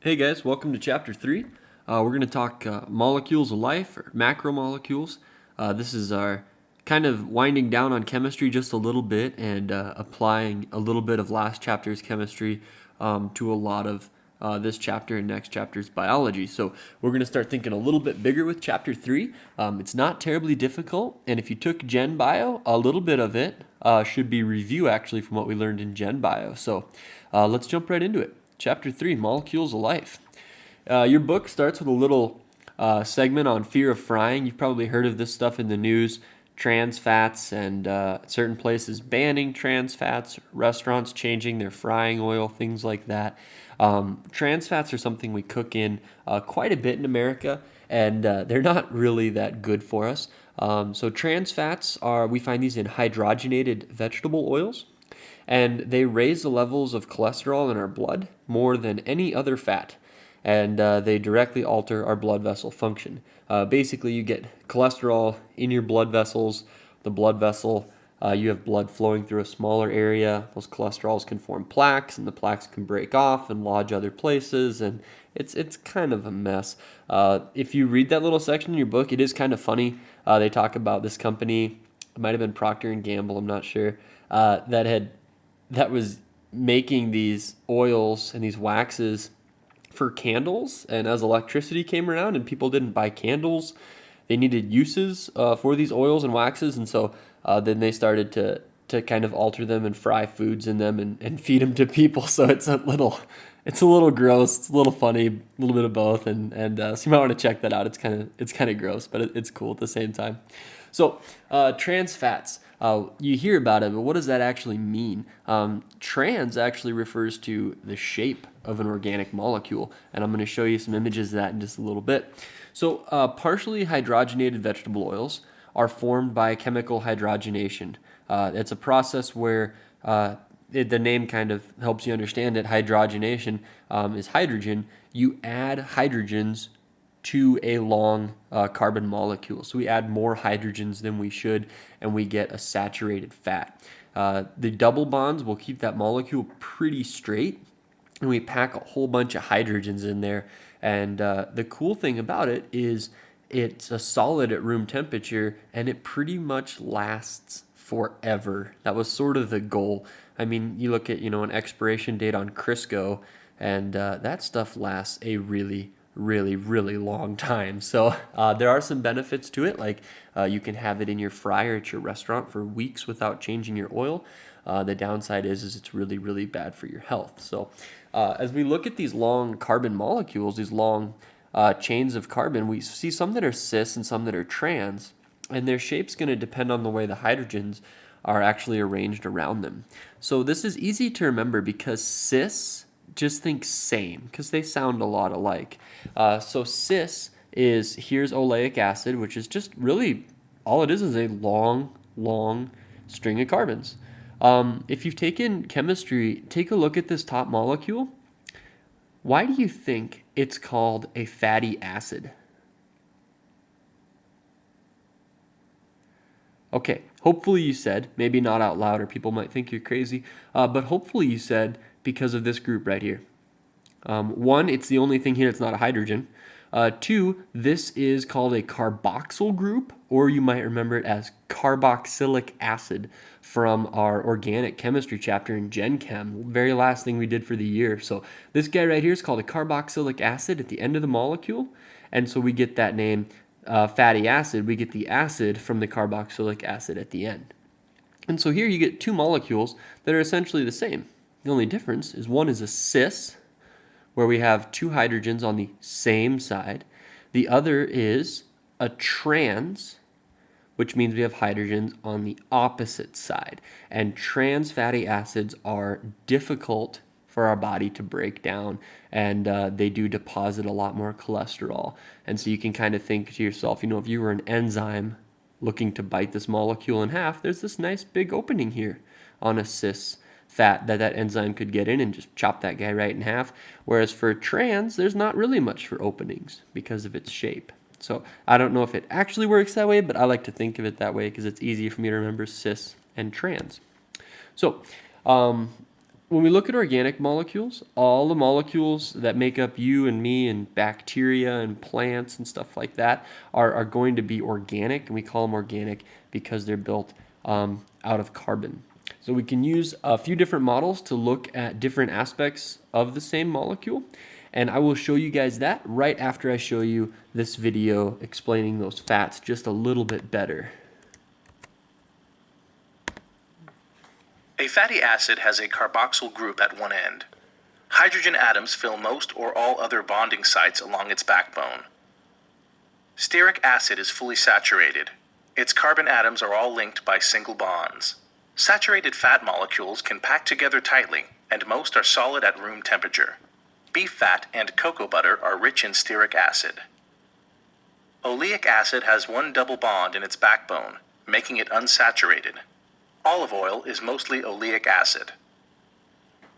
Hey guys, welcome to chapter 3. We're going to talk molecules of life, or macromolecules. This is our kind of winding down on chemistry just a little bit and applying a little bit of last chapter's chemistry to a lot of this chapter and next chapter's biology. So we're going to start thinking a little bit bigger with chapter 3. It's not terribly difficult, and if you took Gen Bio, a little bit of it should be review actually from what we learned in Gen Bio. So let's jump right into it. Chapter 3, Molecules of Life. Your book starts with a little segment on fear of frying. You've probably heard of this stuff in the news. Trans fats and certain places banning trans fats, restaurants changing their frying oil, things like that. Trans fats are something we cook in quite a bit in America, and they're not really that good for us. So trans fats we find these in hydrogenated vegetable oils, and they raise the levels of cholesterol in our blood more than any other fat, and they directly alter our blood vessel function. Basically, you get cholesterol in your blood vessels. The blood vessel, you have blood flowing through a smaller area. Those cholesterols can form plaques, and the plaques can break off and lodge other places, and it's kind of a mess. If you read that little section in your book, it is kind of funny. They talk about this company, it might have been Procter and Gamble, I'm not sure, that was making these oils and these waxes for candles. And as electricity came around and people didn't buy candles, they needed uses for these oils and waxes. And so then they started to kind of alter them and fry foods in them and feed them to people. So it's a little gross, it's a little funny, a little bit of both, and so you might want to check that out. It's kind of gross, but it's cool at the same time. So trans fats, you hear about it, but what does that actually mean? Trans actually refers to the shape of an organic molecule, and I'm going to show you some images of that in just a little bit. So partially hydrogenated vegetable oils are formed by chemical hydrogenation. It's a process where the name kind of helps you understand it. Hydrogenation is hydrogen. You add hydrogens to a long carbon molecule. So we add more hydrogens than we should, and we get a saturated fat. The double bonds will keep that molecule pretty straight, and we pack a whole bunch of hydrogens in there. And the cool thing about it is it's a solid at room temperature, and it pretty much lasts forever. That was sort of the goal. I mean, you look at an expiration date on Crisco, and that stuff lasts a really really, really long time. So there are some benefits to it, like you can have it in your fryer at your restaurant for weeks without changing your oil. The downside is it's really, really bad for your health. So as we look at these long carbon molecules, these long chains of carbon, we see some that are cis and some that are trans, and their shape's going to depend on the way the hydrogens are actually arranged around them. So this is easy to remember because cis, just think same, because they sound a lot alike. So cis here's oleic acid, which is just really all it is a long, long string of carbons. If you've taken chemistry, take a look at this top molecule. Why do you think it's called a fatty acid? Okay, hopefully you said, maybe not out loud or people might think you're crazy, but hopefully you said because of this group right here. One, it's the only thing here that's not a hydrogen. Two, this is called a carboxyl group, or you might remember it as carboxylic acid from our organic chemistry chapter in Gen Chem, very last thing we did for the year. So this guy right here is called a carboxylic acid at the end of the molecule, and so we get that name fatty acid. We get the acid from the carboxylic acid at the end. And so here you get two molecules that are essentially the same. The only difference is one is a cis, where we have two hydrogens on the same side. The other is a trans, which means we have hydrogens on the opposite side. And trans fatty acids are difficult for our body to break down, and they do deposit a lot more cholesterol. And so you can kind of think to yourself, if you were an enzyme looking to bite this molecule in half, there's this nice big opening here on a cis fat that enzyme could get in and just chop that guy right in half. Whereas for trans, there's not really much for openings because of its shape. So I don't know if it actually works that way, but I like to think of it that way because it's easy for me to remember cis and trans. So when we look at organic molecules, all the molecules that make up you and me and bacteria and plants and stuff like that are going to be organic, and we call them organic because they're built out of carbon. So we can use a few different models to look at different aspects of the same molecule, and I will show you guys that right after I show you this video explaining those fats just a little bit better. A fatty acid has a carboxyl group at one end. Hydrogen atoms fill most or all other bonding sites along its backbone. Stearic acid is fully saturated. Its carbon atoms are all linked by single bonds. Saturated fat molecules can pack together tightly, and most are solid at room temperature. Beef fat and cocoa butter are rich in stearic acid. Oleic acid has one double bond in its backbone, making it unsaturated. Olive oil is mostly oleic acid.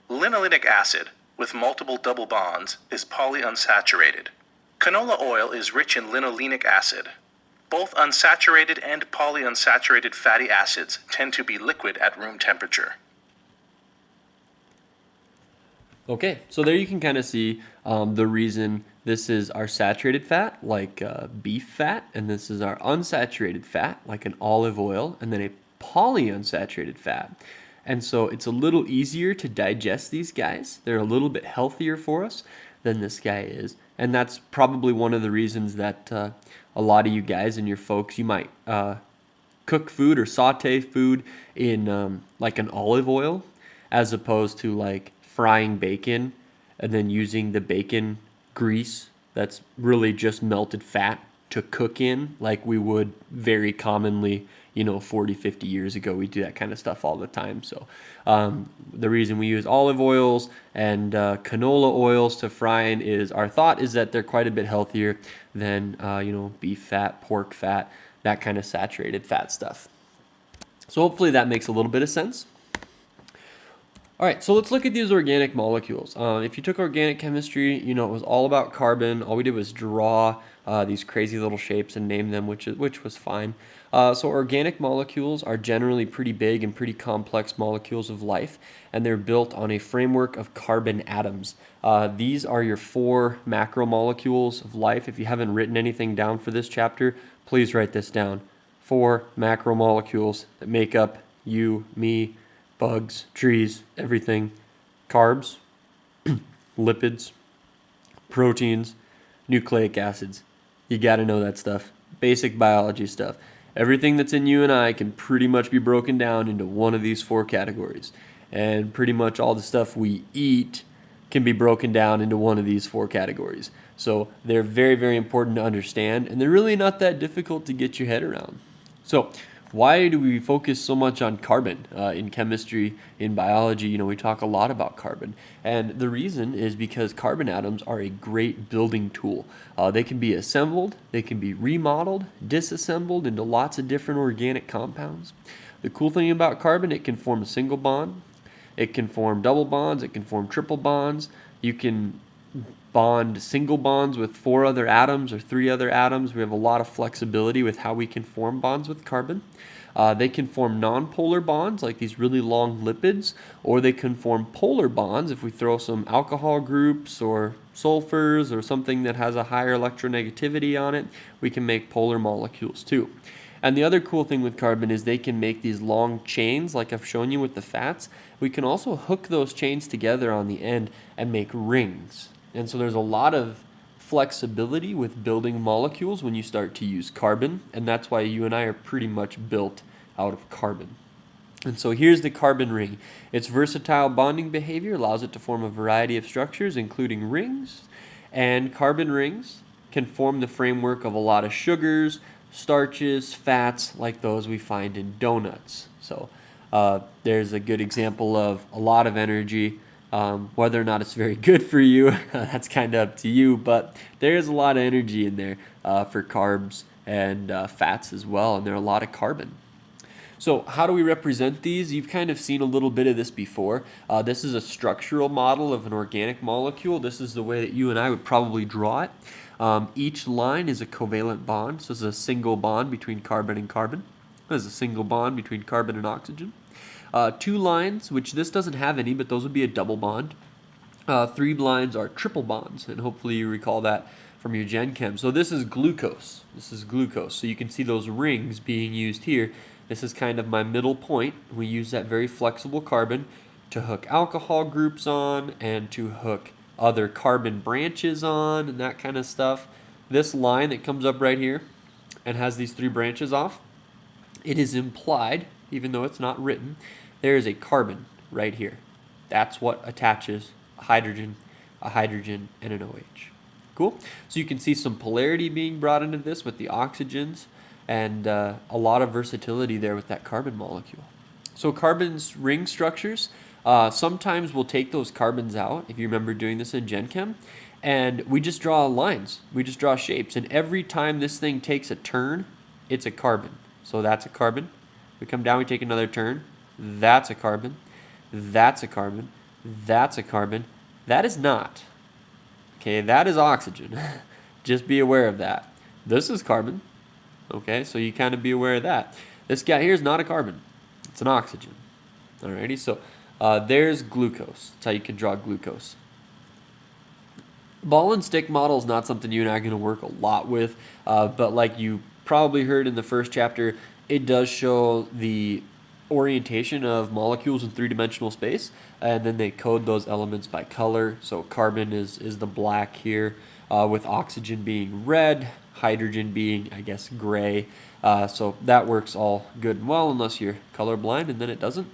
Linolenic acid, with multiple double bonds, is polyunsaturated. Canola oil is rich in linolenic acid. Both unsaturated and polyunsaturated fatty acids tend to be liquid at room temperature. Okay, so there you can kind of see the reason this is our saturated fat, like beef fat, and this is our unsaturated fat, like an olive oil, and then a polyunsaturated fat. And so it's a little easier to digest these guys. They're a little bit healthier for us than this guy is. And that's probably one of the reasons that a lot of you guys and your folks, you might cook food or saute food in like an olive oil, as opposed to like frying bacon and then using the bacon grease that's really just melted fat to cook in, like we would very commonly, 40, 50 years ago. We do that kind of stuff all the time. So the reason we use olive oils and canola oils to fry in is our thought is that they're quite a bit healthier than, beef fat, pork fat, that kind of saturated fat stuff. So hopefully that makes a little bit of sense. All right, so let's look at these organic molecules. If you took organic chemistry, it was all about carbon. All we did was draw these crazy little shapes and name them, which was fine. So organic molecules are generally pretty big and pretty complex molecules of life, and they're built on a framework of carbon atoms. These are your 4 macromolecules of life. If you haven't written anything down for this chapter, please write this down. 4 macromolecules that make up you, me, bugs, trees, everything. Carbs, lipids, proteins, nucleic acids. You got to know that stuff. Basic biology stuff. Everything that's in you and I can pretty much be broken down into one of these 4 categories. And pretty much all the stuff we eat can be broken down into one of these 4 categories. So they're very, very important to understand, and they're really not that difficult to get your head around. So why do we focus so much on carbon in chemistry, in biology? We talk a lot about carbon. And the reason is because carbon atoms are a great building tool. They can be assembled, they can be remodeled, disassembled into lots of different organic compounds. The cool thing about carbon, it can form a single bond, it can form double bonds, it can form triple bonds. You can bond single bonds with 4 other atoms or 3 other atoms. We have a lot of flexibility with how we can form bonds with carbon. They can form nonpolar bonds like these really long lipids, or they can form polar bonds if we throw some alcohol groups or sulfurs or something that has a higher electronegativity on it. We can make polar molecules too. And the other cool thing with carbon is they can make these long chains like I've shown you with the fats. We can also hook those chains together on the end and make rings. And so there's a lot of flexibility with building molecules when you start to use carbon, and that's why you and I are pretty much built out of carbon. And so here's the carbon ring. Its versatile bonding behavior allows it to form a variety of structures, including rings, and carbon rings can form the framework of a lot of sugars, starches, fats, like those we find in donuts. So there's a good example of a lot of energy. Whether or not it's very good for you, that's kind of up to you, but there's a lot of energy in there for carbs and fats as well, and there are a lot of carbon. So how do we represent these? You've kind of seen a little bit of this before. This is a structural model of an organic molecule. This is the way that you and I would probably draw it. Each line is a covalent bond, so it's a single bond between carbon and carbon. There's a single bond between carbon and oxygen. 2 lines, which this doesn't have any, but those would be a double bond. 3 lines are triple bonds, and hopefully you recall that from your Gen Chem. So this is glucose. This is glucose. So you can see those rings being used here. This is kind of my middle point. We use that very flexible carbon to hook alcohol groups on and to hook other carbon branches on and that kind of stuff. This line that comes up right here and has these 3 branches off, it is implied, even though it's not written, there is a carbon right here. That's what attaches a hydrogen, and an OH. Cool? So you can see some polarity being brought into this with the oxygens and a lot of versatility there with that carbon molecule. So carbon's ring structures, sometimes we'll take those carbons out, if you remember doing this in Gen Chem, and we just draw lines. We just draw shapes. And every time this thing takes a turn, it's a carbon. So that's a carbon. We come down, we take another turn. That's a carbon. That's a carbon. That's a carbon. That is not. Okay, that is oxygen. Just be aware of that. This is carbon. Okay, so you kind of be aware of that. This guy here is not a carbon. It's an oxygen. Alrighty, so there's glucose. That's how you can draw glucose. Ball and stick model is not something you and I are going to work a lot with, but like you probably heard in the first chapter, it does show the orientation of molecules in 3-dimensional space, and then they code those elements by color. So carbon is the black here, with oxygen being red, hydrogen being, I guess, gray. So that works all good and well unless you're colorblind, and then it doesn't.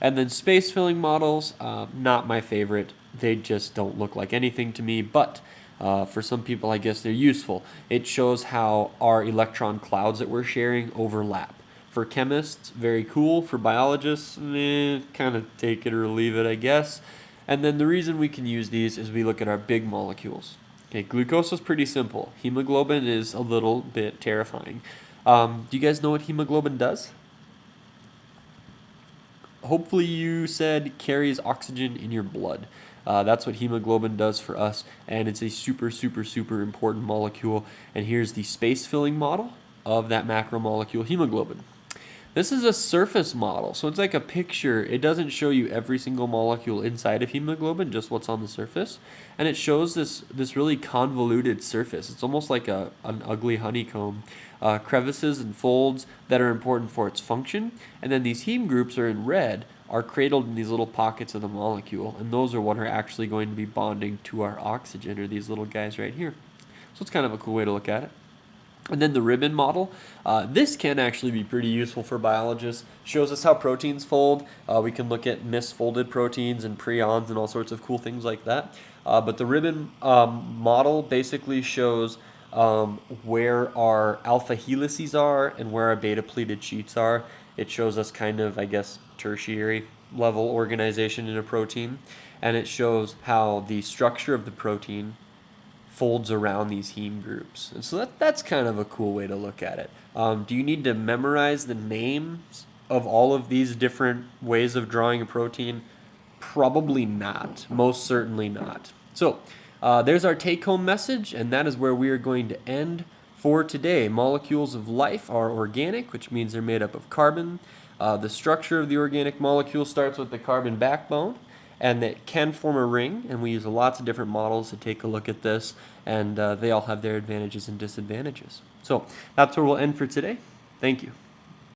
And then space filling models, not my favorite. They just don't look like anything to me, but for some people, I guess they're useful. It shows how our electron clouds that we're sharing overlap. For chemists, very cool. For biologists, kind of take it or leave it, I guess. And then the reason we can use these is we look at our big molecules. Okay, glucose is pretty simple. Hemoglobin is a little bit terrifying. Do you guys know what hemoglobin does? Hopefully you said carries oxygen in your blood. That's what hemoglobin does for us, and it's a super, super, super important molecule. And here's the space-filling model of that macromolecule hemoglobin. This is a surface model, so it's like a picture. It doesn't show you every single molecule inside of hemoglobin, just what's on the surface. And it shows this really convoluted surface. It's almost like an ugly honeycomb. Crevices and folds that are important for its function. And then these heme groups are in red, are cradled in these little pockets of the molecule. And those are what are actually going to be bonding to our oxygen, or these little guys right here. So it's kind of a cool way to look at it. And then the ribbon model, this can actually be pretty useful for biologists. Shows us how proteins fold. We can look at misfolded proteins and prions and all sorts of cool things like that. But the ribbon model basically shows where our alpha helices are and where our beta pleated sheets are. It shows us kind of, I guess, tertiary level organization in a protein. And it shows how the structure of the protein folds around these heme groups. And so that's kind of a cool way to look at it. Do you need to memorize the names of all of these different ways of drawing a protein? Probably not. Most certainly not. So there's our take-home message, and that is where we are going to end for today. Molecules of life are organic, which means they're made up of carbon. The structure of the organic molecule starts with the carbon backbone, and it can form a ring, and we use lots of different models to take a look at this, and they all have their advantages and disadvantages. So that's where we'll end for today. Thank you.